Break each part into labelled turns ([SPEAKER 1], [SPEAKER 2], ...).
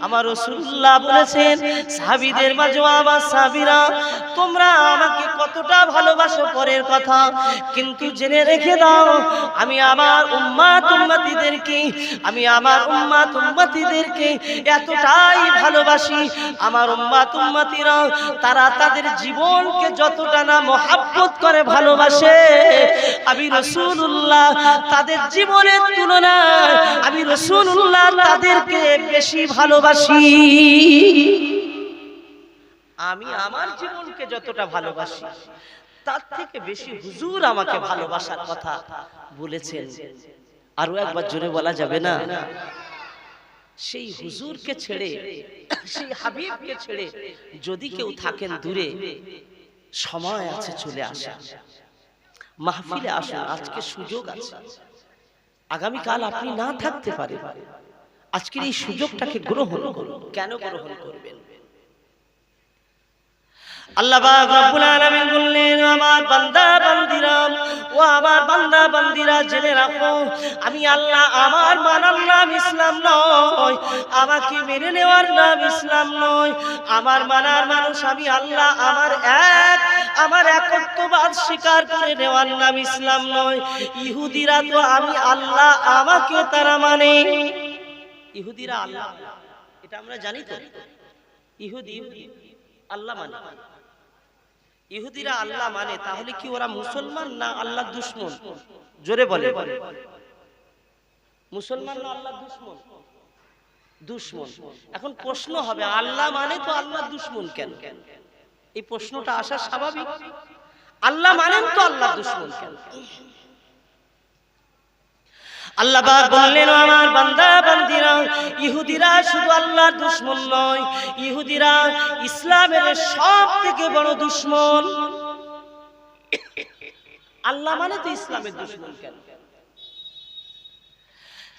[SPEAKER 1] আমার রাসূলুল্লাহ বলেছেন, সাহাবীদের মাঝে আমার সাহাবীরা, তোমরা আমাকে কতটা ভালোবাসো পরের কথা, কিন্তু জেনে রেখে দাও আমি আমার উম্মত উম্মতিদেরকে এতটাই ভালোবাসি, আমার উম্মত উম্মতিরা তারা তাদের জীবনকে যতটা না মহব্বত করে ভালোবাসে, আমি রাসূলুল্লাহ তাদের জীবনের তুলনায় আমি রাসূলুল্লাহ তাদেরকে বেশি ভালোবাসি। আমি আমার জীবনকে যতটা ভালোবাসি তার থেকে বেশি হুজুর আমাকে ভালোবাসার কথা বলেছেন। আরো একবার জোরে বলা যাবে না? সেই হুজুরকে ছেড়ে, সেই হাবিবকে ছেড়ে যদি কেউ থাকেন দূরে, সময় আছে চলে আসা, মাহফিলে আসুন, আজকে সুযোগ আছে, আগামীকাল আপনি না থাকতে পারেন, আজকের এই সুযোগটাকে গ্রহণ করুন। কেন গ্রহণ করবেন? আল্লাহ পাক রব্বুল আলামিন বললেন, আমার বান্দা বান্দিরা, ও আমার বান্দা বান্দিরা, জেনে রাখো আমি আল্লাহ, আমার মানার নাম ইসলাম নয়, আমাকে মেনে নেওয়ার নাম ইসলাম নয়, আমার মানার মানুষ আমি আল্লাহ, আমার একত্ববাদ স্বীকার করে নেওয়ার নাম ইসলাম নয়। ইহুদিরা তো আমি আল্লাহ, আমাকে তারা মানে। ইহুদিরা আল্লাহ, এটা আমরা জানি তো। ইহুদি আল্লাহ মানে, ইহুদিরা আল্লাহ মানে, তাহলে কি ওরা মুসলমান না আল্লাহর দুশমন? জোরে বলে, মুসলমান না আল্লাহর দুশমন? দুশমন। এখন প্রশ্ন হবে, আল্লাহ মানে তো আল্লাহর দুশমন কেন? এই প্রশ্নটা আসা স্বাভাবিক। আল্লাহ মানেন তো আল্লাহর দুশমন কেন? আল্লাহ পাক বললেন, আমার বান্দা বান্দিরা, ইহুদিরা শুধু আল্লাহর দুশমন নয়, ইহুদিরা ইসলামের সবথেকে বড় দুশমন। আল্লাহ মানে তো ইসলামের দুশমন কেন?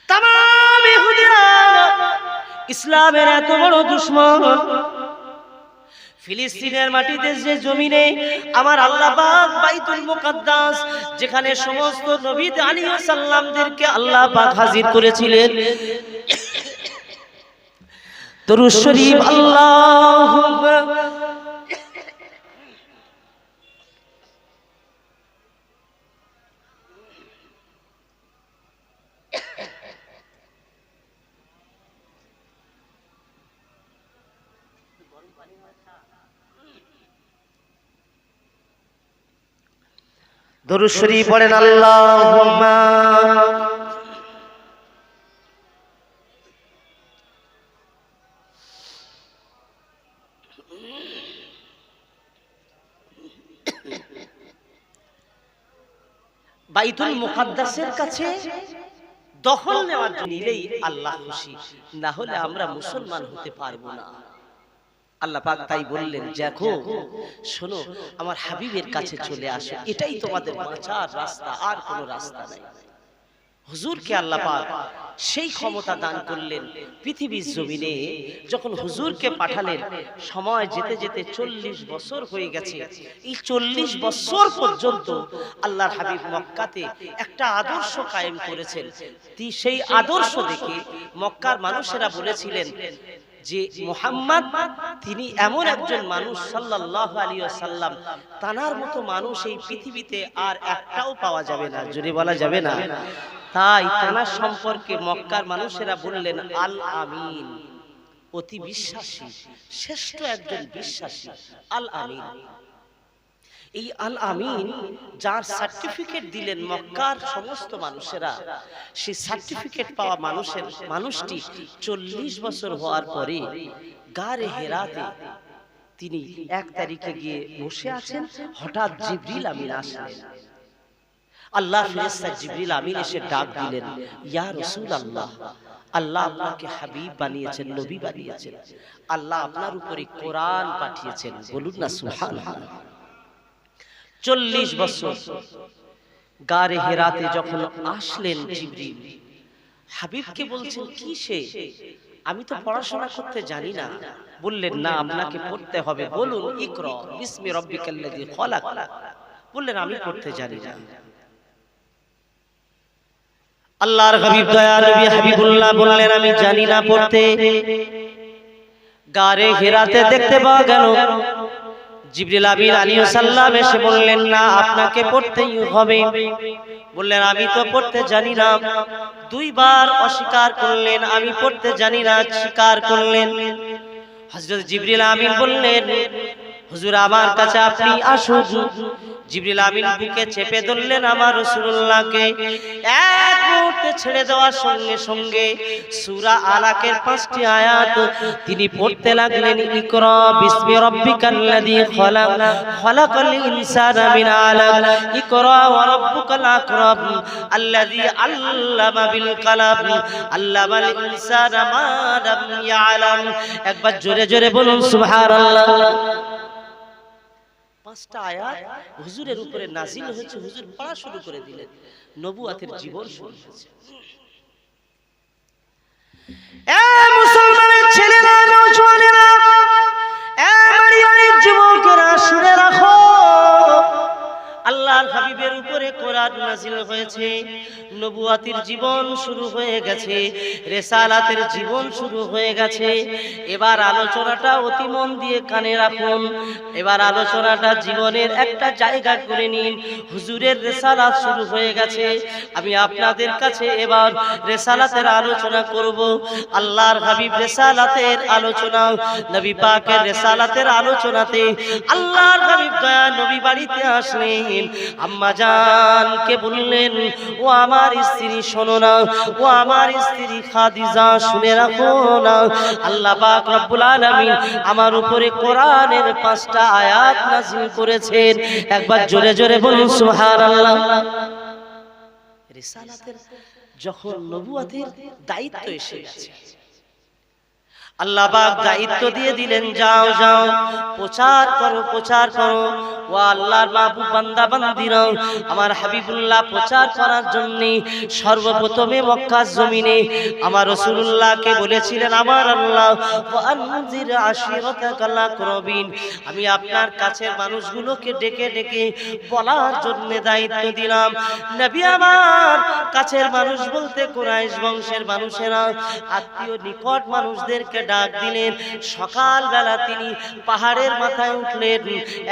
[SPEAKER 1] তামাম ইহুদিরা ইসলামের এত বড় দুশমন। ফিলিস্তিনের মাটিতে যে জমিনে আমার আল্লাহ পাক বাইতুল মুকাদ্দাস, যেখানে সমস্ত নবী আলাইহিস সালামদেরকে আল্লাহ পাক হাজির করেছিলেন, দরুদ শরীফ আল্লাহুম্মা দরুদ শরীফ পড়েন, আল্লাহুম্মা বাইতুল মুকাদ্দাসের কাছে দখল নেওয়ার জন্য নিলেই আল্লাহ খুশি, না হলে আমরা মুসলমান হতে পারবো না। আল্লাহ পাক তাই বললেন, দেখো শোনো, আমার হাবিবের কাছে চলে আসো, এটাই তোমাদের বাঁচার রাস্তা, আর কোনো রাস্তা নাই। হুজুরকে আল্লাহ পাক সেই ক্ষমতা দান করলেন পৃথিবীর জমিনে। যখন হুজুরকে পাঠালেন, সময় যেতে যেতে 40 বছর হয়ে গেছে। এই 40 বছর পর্যন্ত আল্লাহর হাবিব মক্কাতে একটা আদর্শ কায়েম করেছেন। সেই আদর্শ দেখে মক্কার মানুষেরা বলেছিলেন যে মুহাম্মদ তিনি এমন একজন মানুষ, সাল্লাল্লাহু আলাইহি ওয়াসাল্লাম, তানার মতো মানুষ এই পৃথিবীতে আর একটাও পাওয়া যাবে না। জোরে বলা যাবে না? তাই তানার সম্পর্কে মক্কার মানুষেরা বললেন আল আমিন, অতি বিশ্বাসী, শ্রেষ্ঠ একজন বিশ্বাসী আল আমিন। এই আল আমিন যার সার্টিফিকেট দিলেন মক্কার সমস্ত মানুষেরা, সেই সার্টিফিকেট পাওয়া মানুষটি 40 বছর হওয়ার পরে গারে হেরাতে তিনি 1 তারিখে গিয়ে বসে আছেন। হঠাৎ জিবরিল আমিন আসলেন। আল্লাহ ফেরেশতা জিবরিল আমিন এসে ডাক দিলেন, ইয়া রাসূলুল্লাহ, আল্লাহ আপনাকে হাবিব বানিয়েছেন, নবী বানিয়েছেন, আল্লাহ আপনার উপরে কোরআন পাঠিয়েছেন, বলুন না সুবহানাল্লাহ। 40 বছর গারে হেরাতে যখন আসলেন জিবরিল, হাবিবকে বলছেন, কি সে? আমি তো পড়াশোনা করতে জানি না। বললেন, না, আপনাকে পড়তে হবে। বলুন ইকরা বিসমি রাব্বিকাল্লাযী খলাক। বললেন, আমি পড়তে জানি না। আল্লাহর হাবিব দয়ার নবী হাবিবুল্লাহ বললেন, আমি জানি না পড়তে। গারে হেরাতে দেখতে পাওয়া গেল জিবরিল আমিন আলাইহিস সালাম এসে বললেন, না আপনাকে পড়তেই হবে। বললেন আমি তো পড়তে জানি না। দুইবার অস্বীকার করলেন, আমি পড়তে জানি না, স্বীকার করলেন। হযরত জিবরিল আমিন বললেন, হুজুর আমার কাছে আপনি আসুন। জিবরিল আমিন বুকে চেপে ধরলেন আমার রাসূলুল্লাহকে। এক মুহূর্তে ছেড়ে দেওয়ার সঙ্গে সঙ্গে সূরা আলাকের 5টি আয়াত তিনি পড়তে লাগলেন। ইকরা বিসমি রাব্বিকাল্লাযী খলাক, খলাকাল ইনসানা মিন আলাক, ইকরা ওয়া রাব্বুকাল আকরাম, আল্লাযী আল্লামা বিল কলম, আল্লামাল ইনসানা মা লাম ইয়ালাম। একবার জোরে জোরে বলুন সুবহানাল্লাহ। 5টা আয়াত হুজুরের উপরে নাজিল হয়েছে, হুজুর পড়া শুরু করে দিলেন, নবুয়াতের জীবন শুরু হয়েছে। এ মুসলমানের ছেলেরা, নওজওয়ানেরা, এ বাড়িওয়ালার যুবকেরা, শুনে রাখো, আল্লাহর হাবিবের উপরে কোরআন নাজিল হয়েছে, নবুয়াতের জীবন শুরু হয়ে গেছে, রিসালাতের জীবন শুরু হয়ে গেছে। এবার আলোচনাটা অতি মন দিয়ে কানে রাখুন। এবার আলোচনাটা জীবনের একটা জায়গা করে নিন। হুজুরের রিসালাত শুরু হয়ে গেছে। আমি আপনাদের কাছে এবার রিসালাতের আলোচনা করব। আল্লাহর হাবিব রিসালাতের আলোচনা, নবী পাকের রিসালাতের আলোচনাতে আল্লাহর হাবিব দয়া নবী বাড়িতে আসলেন। আম্মা জানকে বললেন, ও আমার স্ত্রী শোনো না, ও আমার স্ত্রী খাদিজা শুনে রাখো না, আল্লাহ পাক রব্বুল আলামিন আমার উপরে কোরআনের 5টা আয়াত নাযিল করেছেন। একবার জোরে জোরে বলুন সুবহানাল্লাহ। রিসালাতের যখন নবুয়াতের দায়িত্ব এসে গেছে, আল্লাহ পাক দায়িত্ব দিয়ে দিলেন, যাও যাও প্রচার করো, প্রচার করো। ও আল্লাহর মাহবুব বান্দা বান্দিরা, আমার হাবিবুল্লাহ প্রচার করার জন্য সর্বপ্রথমে মক্কার জমিনে আমার রাসূলুল্লাহকে বলেছিলেন, আমার আল্লাহ আনজির আশিরাতাকাল আকরাবিন, আমি আপনার কাছের মানুষগুলোকে ডেকে ডেকে বলার জন্য দায়িত্ব দিলাম। নবী আমার কাছের মানুষ বলতে কুরাইশ বংশের মানুষেরা, আত্মীয় নিকট মানুষদেরকে ডাক দিলেন। সকালবেলা তিনি পাহাড়ের মাথায় উঠলেন,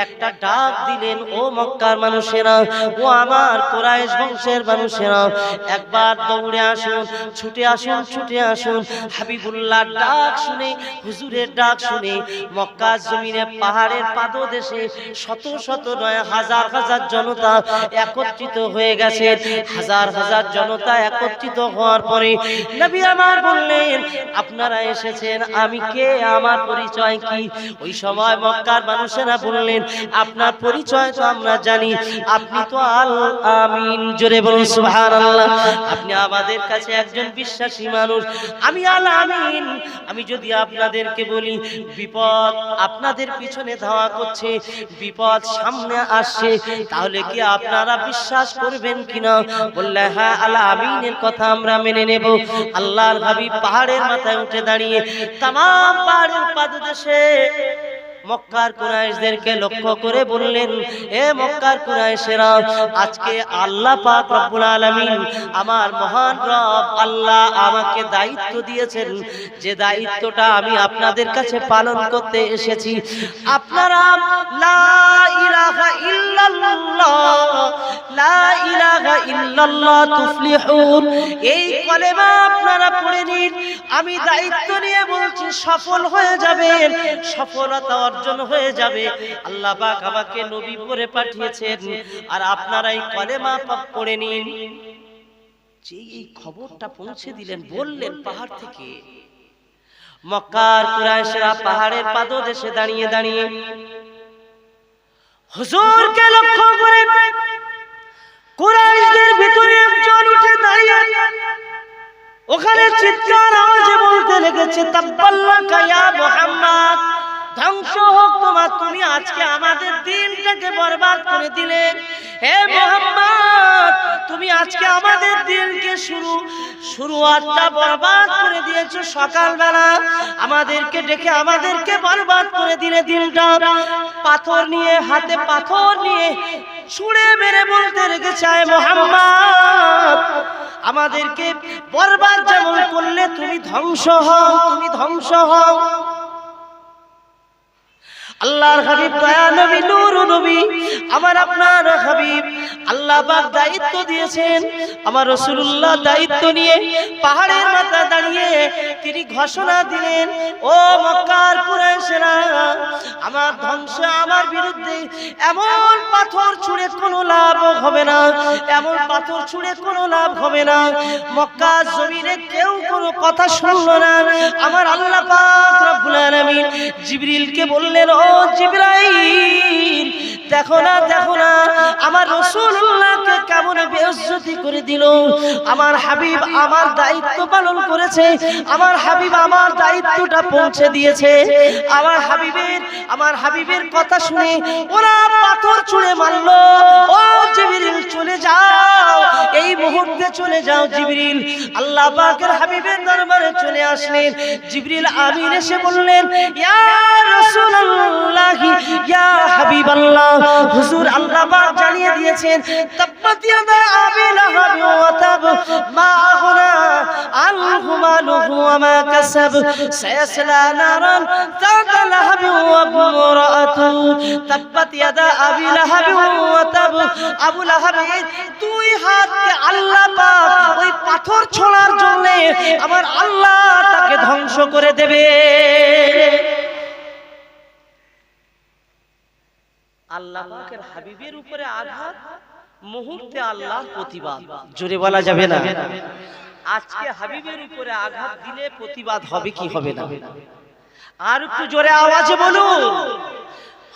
[SPEAKER 1] একটা ডাক দিলেন, ও মক্কার মানুষেরা, ও আমার কুরাইশ বংশের মানুষেরা, একবার দৌড়ে আসুন, ছুটে আসুন, ছুটে আসুন। হাবিবুল্লাহর ডাক শুনে, হুজুরের ডাক শুনে মক্কার জমিনে পাহাড়ের পাদদেশে শত শত নয় হাজার হাজার জনতা একত্রিত হয়ে গেছে। হাজার হাজার জনতা একত্রিত হওয়ার পরে নবী আমার বললেন, আপনারা এসেছেন, আমি কে, আমার পরিচয় কি? ওই সময় মক্কার মানুষেরা বললেন, আপনার পরিচয় তো আমরা জানি, আপনি তো আল আমিন। জোরে বলুন সুবহানাল্লাহ। আপনি আমাদের কাছে একজন বিশ্বাসী মানুষ। আমি আল আমিন। আমি যদি আপনাদেরকে বলি বিপদ আপনাদের পিছনে ধাওয়া করছে, বিপদ সামনে আসছে, তাহলে কি আপনারা বিশ্বাস করবেন কিনা? বললে, হ্যাঁ আল আমিনের কথা আমরা মেনে নেব। আল্লাহর হাবিব পাহাড়ের মাথায় উঠে দাঁড়িয়ে তামাম পাহাড়ের পাদদেশে মক্কার কুরাইশদেরকে লক্ষ্য করে বললেন, এ মক্কার কুরাইশেরা, আজকে আল্লাহ পাক রব্বুল আলামিন, আমার মহান রব আল্লাহ আমাকে দায়িত্ব দিয়েছেন, যে দায়িত্বটা আমি আপনাদের কাছে পালন করতে এসেছি। আপনারা লা ইলাহা ইল্লাল্লাহ, লা ইলাহা ইল্লাল্লাহ তুফলিহুন, এই কলেমা আপনারা পড়ে নিন। আমি দায়িত্ব নিয়ে বলছি, সফল হয়ে যাবেন, সফলতা অর্জন হয়ে যাবে। আল্লাহ পাক আমাকে নবী করে পাঠিয়েছেন, আর আপনারা এই কলেমা পড়ে নিন। যে এই খবরটা পৌঁছে দিলেন, বললেন পাহাড় থেকে, মক্কার কুরাইশরা পাহাড়ের পাদদেশে দাঁড়িয়ে দাঁড়িয়ে হুজুরকে লক্ষ্য করে কুরাইশদের ভিতরে একজন উঠে দাঁড়িয়ে ওখানে চিৎকার আওয়াজে বলতে লেগেছে, তাব্বাল্লাকা ইয়া মুহাম্মদ, ধ্বংস হোক তোমার, তুমি আজকে আমাদের দিনটাকে বরবাদ করে দিলে। হে মুহাম্মদ, তুমি আজকে আমাদের দিনকে শুরুয়াতটা বরবাদ করে দিয়েছো। সকালবেলা আমাদেরকে ডেকে আমাদেরকে বরবাদ করে দিলে দিনটা। পাথর নিয়ে, হাতে পাথর নিয়ে ছুঁড়ে মেরে বলতে রেখেছে, হে মুহাম্মদ, আমাদেরকে বরবাদ যেমন করলে, তুমি ধ্বংস হও, তুমি ধ্বংস হও। আল্লাহর হাবিব দয়া নবী নূর নবী আমার আপনার হাবিব আল্লাহ পাক দায়িত্ব দিয়েছেন আমার রাসূলুল্লাহ দায়িত্ব নিয়ে পাহাড়ের মাথায় দাঁড়িয়ে তিনি ঘোষণা দিলেন ও মক্কার কুরাইশরা আমার ধ্বংস আমার বিরুদ্ধে এমন পাথর ছুঁড়ে কোনো লাভ হবে না এমন পাথর ছুঁড়ে কোনো লাভ হবে না মক্কার জমিনে কেউ কোনো কথা শুনলো না আমার আল্লাহ পাক রব্বুল আলামিন জিবরিলকে বললেন ও জিবরাইল দেখো না আমার রাসূলুল্লাহকে কেমন বেইজ্জতি করে দিল আমার হাবিব আমার দায়িত্ব পালন করেছে আমার হাবিব আমার দায়িত্বটা পৌঁছে দিয়েছে আমার হাবিবের কথা শুনে ওরা পাথর ছুঁড়ে মারলো ও জিবরিল চলে যাও এই মুহূর্তে চলে যাও জিবরিল আল্লাহ পাকের হাবিবের দরবারে চলে আসলেন জিবরিল আমিন এসে বললেন ইয়া রাসূলুল্লাহ ইয়া হাবিবাল্লাহ হুজুর আল্লাহ পাক জানিয়ে দিয়েছেন তাব্বাত ইয়াদা আবি লাহাব ওয়া তাব মা আগনা আনহু মালুহু ওয়া মা কাসাব সায়াসলা নারান যাতা লাহাব ওয়া ইমরাআতুহু তাব্বাত ইয়াদা আবি লাহাব ওয়া তাব আবু লাহাবের দুই হাতকে আল্লাহ পাক ওই পাথর ছোঁড়ার জন্য আমার আল্লাহ তাকে ধ্বংস করে দেবে আল্লাহ পাকের হাবিবের উপরে আঘাত মুহূর্তে আল্লাহর প্রতিবাদ জোরে বলা যাবে না আজকে হাবিবের উপরে আঘাত দিলে প্রতিবাদ হবে কি হবে না আর একটু জোরে আওয়াজে বলুন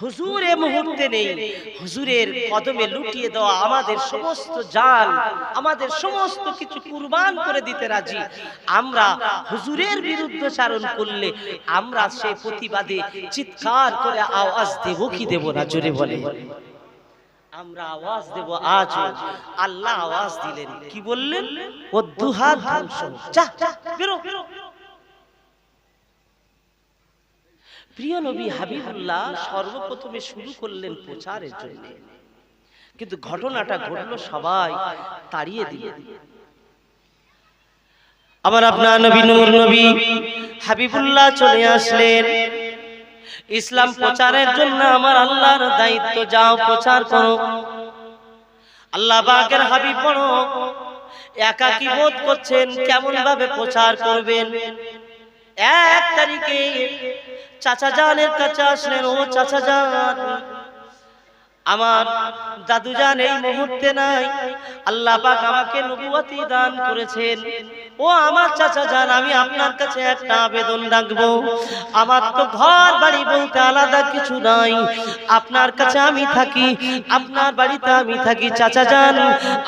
[SPEAKER 1] হুজুর এই মুহূর্তে নেই হুজুরের কদমে লুটিয়ে দেওয়া আমাদের সমস্ত জান আমাদের সমস্ত কিছু কুরবান করে দিতে রাজি আমরা হুজুরের বিরুদ্ধচারণ করলে আমরা সেই প্রতিবাদে চিৎকার করে আওয়াজ দেব কি দেব না জোরে বলে আমরা আওয়াজ দেব আজ আল্লাহ আওয়াজ দিলেন কি বললেন ও দুহাত ধ্বংস যা বেরো প্রিয় নবী হাবিবুল্লাহ সর্বপ্রথমে শুরু করলেন প্রচারের জন্য কিন্তু ঘটনাটা ঘটলো সবাই তাড়িয়ে দিলেন আমার আপনার নবী নূর নবী হাবিবুল্লাহ চলে আসলেন ইসলাম প্রচারের জন্য আমার আল্লাহর দায়িত্ব যাও প্রচার করো আল্লাহ পাকের হাবিব বড় একাকী বোধ করছেন কেমন ভাবে প্রচার করবেন এক তারিখে চাচা জানের কাছে আসলেন ও চাচা জান আমার দাদু জান এই মুহূর্তে নাই আল্লাহ পাক আমাকে নবুয়তি দান করেছেন ও আমার চাচা জান আমি আপনার কাছে একটা আবেদন রাখবো আমার তো ঘর বাড়ি বলতে আলাদা কিছু নাই আপনার কাছে আমি থাকি আপনার বাড়িতে আমি থাকি চাচা জান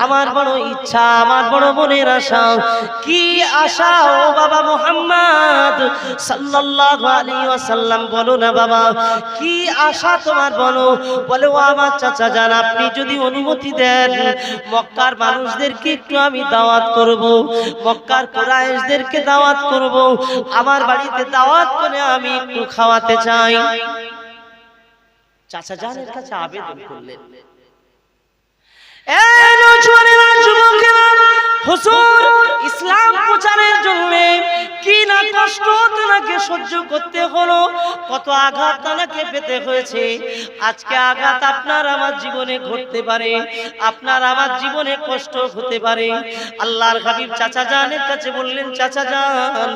[SPEAKER 1] আমার বড় ইচ্ছা আমার বড় মনের আশা কি আশা ও বাবা মুহাম্মদ সাল্লাল্লাহু আলাইহি ওয়াসাল্লাম বলো না বাবা কি আশা তোমার বলো বলে ও আমার চাচা জান আপনি যদি অনুমতি দেন মক্কার মানুষদেরকে একটু আমি দাওয়াত করব মক্কার কুরাইশদেরকে দাওয়াত করব আমার বাড়িতে দাওয়াত করে আমি একটু খাওয়াতে চাই চাচা জানের কাছে আবেদন করলেন এই নওজওয়ানেরা যুবকেরা হুজুর ইসলাম প্রচারের জন্য কি না কষ্ট তাকে সহ্য করতে হলো কত আঘাত তাকে পেতে হয়েছে আজকে আঘাত আপনার আমার জীবনে ঘটতে পারে আপনার আমার জীবনে কষ্ট হতে পারে আল্লাহর হাবিব চাচা জানের কাছে বললেন চাচা জান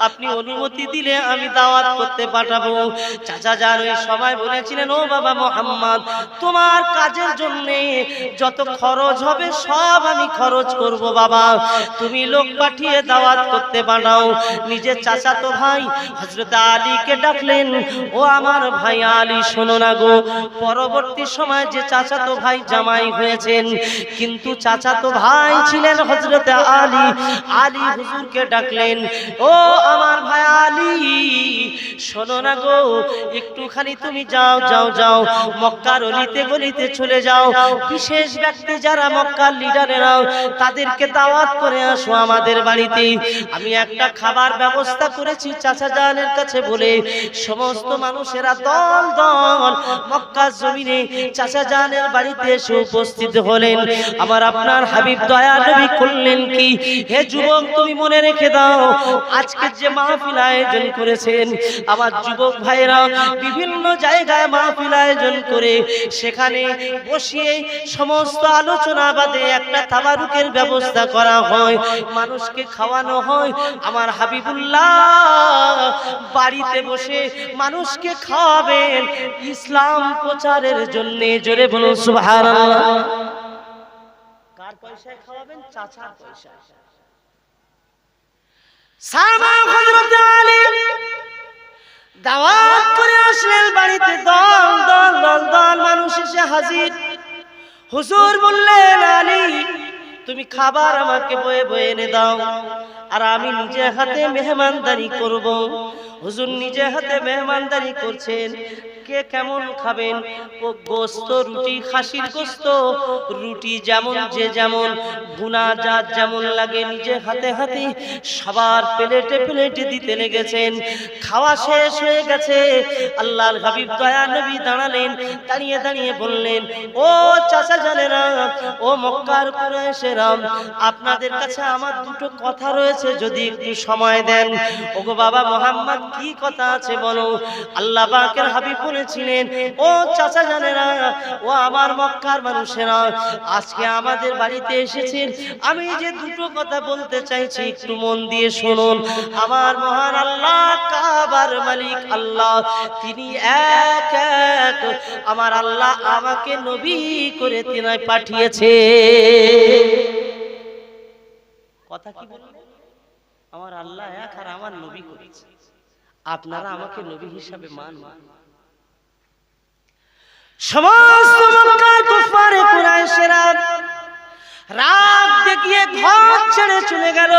[SPEAKER 1] আপনি অনুমতি দিলে আমি দাওয়াত করতে পাঠাবো চাচা জান ওই সময় বলেছিলেন ও বাবা মুহাম্মদ তোমার কাজের জন্য যত খরচ হবে সব আমি খরচ করব বাবা তুমি লোক পাঠিয়ে দাওয়াত করতে পাঠাও নিজের চাচাতো ভাই হযরত আলীকে ডাকলেন ও আমার ভাই আলী শোনো না গো পরবর্তী সময় যে চাচাতো ভাই জামাই হয়েছেন কিন্তু চাচাতো ভাই ছিলেন হযরত আলী আলী হুজুরকে ডাকলেন ও আমার ভাই আলী শোনো না গো একটুখানি তুমি যাও যাও যাও মক্কার অলিতে গলিতে চলে যাও বিশেষ ব্যক্তি যারা মক্কার লিডারেরা তাদেরকে দাওয়াত করে আসো আমাদের বাড়িতে আমি একটা খাবার ব্যবস্থা করেছি চাচা জানের কাছে বলে সমস্ত মানুষেরা দল দল মক্কার জমিনে চাচা জানের বাড়িতে এসে উপস্থিত হলেন আমার আপনার হাবিব দয়া নবী করলেন কি হে যুবক তুমি মনে রেখে দাও আজকে যে মাহফিল আয়োজন করেছেন আমার যুবক ভাইরা বিভিন্ন জায়গায় মাহফিল আয়োজন করে সেখানে বসিয়ে সমস্ত আলোচনা বাদে একটা তাবারুকের ব্যবস্থা করা হয়, মানুষকে খাওয়ানো হয়। আমার হাবিবুল্লাহ বাড়িতে বসে মানুষকে খাওয়াবেন ইসলাম প্রচারের জন্য। জোরে বলুন সুবহানাল্লাহ। কার পয়সায় খাওয়াবেন? চাচার পয়সায়। সালমান হযরত আলী দাওয়াত করে আসলেন বাড়িতে, দল দল দল দল মানুষ এসে হাজির। হুজুর বললেন, আলী তুমি খাবার আমাকে বয়ে বয়ে এনে দাও, আর আমি নিজে হাতে মেহমানদারি করব। হুজুর নিজে হাতে মেহমানদারি করছেন। কে কেমন খাবেন? ও গোস্ত, রুটি, খাসির গোস্ত, রুটি যেমন যে যেমন, ভুনা জাত যেমন লাগে নিজে হাতে হাতে সবার প্লেটে প্লেটে দিতে লেগেছেন। খাওয়া শেষ হয়ে গেছে। আল্লাহর হাবিব দয়া নবী দাঁড়ালেন, দাঁড়িয়ে দাঁড়িয়ে বললেন, ও চাচা জানেরা, ও মক্কার কুরাইশেরা, আপনাদের কাছে আমার দুটো কথা রয়েছে, যদি একটু সময় দেন। ওগো বাবা মুহাম্মদ, কি কথা আছে বলো। আল্লাহ পাকের হাবিব বলেছিলেন, ও চাচা জানেরা, ও আমার মক্কার মানুষেরা, আজকে আমাদের বাড়িতে এসেছেন, আমি যে দুটো কথা বলতে চাইছি একটু মন দিয়ে শুনুন। আমার মহান আল্লাহ, কাবার মালিক আল্লাহ, তিনি এক এক, আমার আল্লাহ আমাকে নবী করে তিনি পাঠিয়েছে। কথা কি বললেন? আমার আল্লাহ এক আর আমার নবী করেছে, আপনারা আমাকে নবী হিসাবে মানবেন। সমস্ত মক্কার কুফারে কুরাইশেরা রাগ দেখিয়ে ঘর ছেড়ে চলে গেল।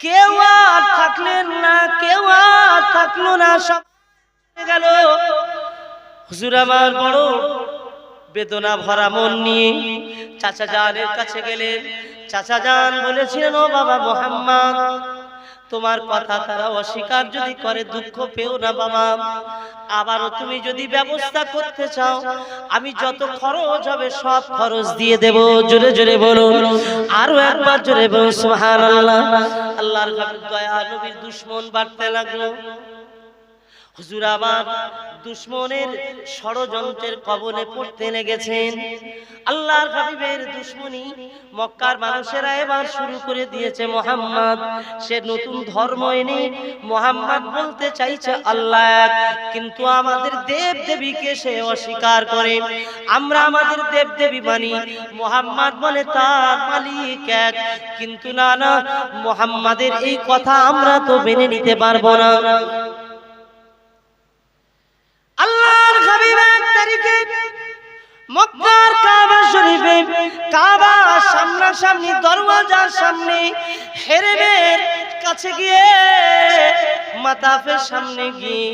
[SPEAKER 1] কেউ আর থাকলেন না, কেউ আর থাকলো না, সব চলে গেল। হুজুর আমার বড় বেদনা ভরা মন নিয়ে চাচা জানের কাছে গেলেন। চাচা জান বলেছিলেন, ও বাবা মুহাম্মদ, তোমার কথা তারা অস্বীকার যদি করে দুঃখ পেও না বাবা, আবারও তুমি যদি ব্যবস্থা করতে চাও আমি যত খরচ হবে সব খরচ দিয়ে দেব। জোরে জোরে বলুন, আরো একবার জোরে বলুন সুবহানাল্লাহ। আল্লাহর হাবিব দয়া নবীর দুশমন বাড়তে লাগলো। হুজুর আবার দুশমনের ষড়যন্ত্রের কবলে পড়তে লেগেছেন। আল্লাহর হাবিবের দুশমনী মক্কার মানুষেরা এবার শুরু করে দিয়েছে। মুহাম্মদ সে নতুন ধর্ম এনে মুহাম্মদ বলতে চাইছে আল্লাহ এক, কিন্তু আমাদের দেব দেবীকে সে অস্বীকার করে। আমরা আমাদের দেব দেবী মানি, মুহাম্মদ বলে তার মালিক এক, কিন্তু না না, মুহাম্মাদের এই কথা আমরা তো মেনে নিতে পারবো না। আল্লাহর হাবিব এক তারিখে মক্কার কাবা শরীফে, কাবা সামনাসামনি দরওয়াজার সামনে হেরেমের কাছে গিয়ে, মাতাফের সামনে গিয়ে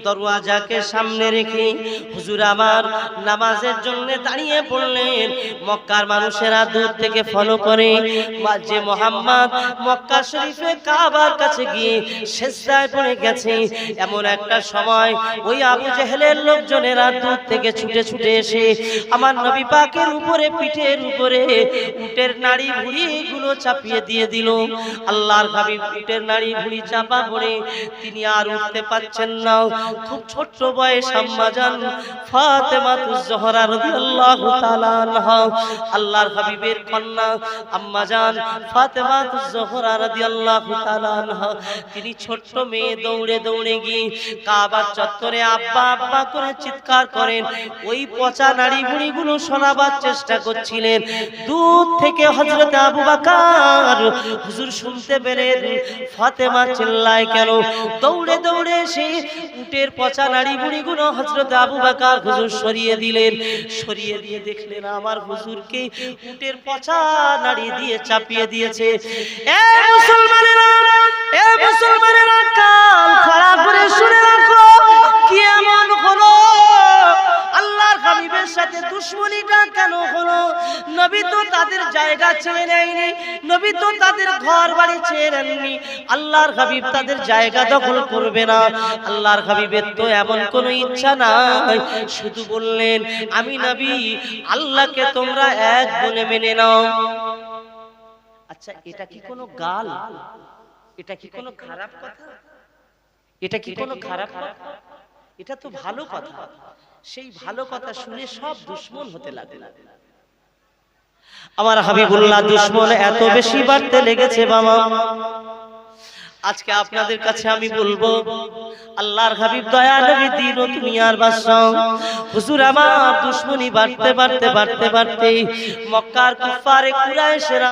[SPEAKER 1] দরওয়াজাকে সামনে রেখে হুজুর আমার নামাজের জন্য দাঁড়িয়ে পড়লেন। মক্কার মানুষেরা দূর থেকে ফলো করে যে মুহাম্মদ মক্কা শরীফে কাবার কাছে গিয়ে সিজদায় পড়ে গেছে। এমন একটা সময় ওই আবু জেহেলের লোকজনেরা দূর থেকে ছুটে ছুটে এসে আমার নবী পাকের উপরে, পিঠের উপরে উটের নাড়ি ভুঁড়ি গুলো চাপিয়ে দিয়ে দিল। আল্লাহর হাবিব উটের নাড়ি ভুঁড়ি চাপা পড়ে তিনি আর উঠতে পারছেন না। খুব ছোট্ট বয়স আম্মা জান ফাতেমাতুজ জোহরা রাদিয়াল্লাহু তাআলা আনহা, আল্লাহর হাবিবের কন্যা আম্মা জান ফাতেমাতুজ জোহরা রাদিয়াল্লাহু তাআলা আনহা, তিনি ছোট্ট মেয়ে দৌড়ে দৌড়ে গিয়ে কাবার চত্বরে আব্বা আব্বা করে চিৎকার করেন। ওই পচা নাড়ি ভুঁড়ি গুলো শোনাবার চেষ্টা করছিলেন। দূর থেকে হযরত আবু বকর হুজুর শুনতে পেলেন ফাতেমা চিল্লায় কেন। দৌড়ে দৌড়ে এসে উটের পচা নাড়ি ভুঁড়ি গুলো হযরত আবু বকর হুজুর সরিয়ে দিলেন। সরিয়ে দিয়ে দেখলেন আমার হুজুরকে উটের পচা নাড়ি দিয়ে চাপিয়ে দিয়েছে। এ মুসলমানেরা, এ মুসলমানেরা, কান খাড়া করে শুনে রাখো, কি এমন হলো? আল্লাহর হাবিবের সাথে দুশমনীটা কেন হলো? নবী তো তাদের জায়গা ছেড়ে নেয়নি, নবী তো তাদের ঘর বাড়ি ছেড়ে নেননি। আল্লাহর হাবিব তাদের জায়গা দখল করবে না। আল্লাহর হাবিবের তো এমন কোনো ইচ্ছা নাই। শুধু বললেন আমি নবী, আল্লাহকে তোমরা এক বলে মেনে নাও। আচ্ছা, এটা কি কোনো গাল? এটা কি কোনো খারাপ কথা? এটা কি কোনো খারাপ কথা? এটা তো ভালো কথা। সেই ভালো কথা শুনে সব দুশমন হতে লাগলো। আমার হাবিবুল্লাহ দুশমন এত বেশি বাড়তে লেগেছে বাবা। আজকে আপনাদের কাছে আমি বলবো, আল্লাহর হাবিব দয়া নবী দিন ও দুনিয়ার বাদশা হুজুর আমার দুশমনি বাড়তে বাড়তে বাড়তে বাড়তে মক্কার কুফারে কুরাইশরা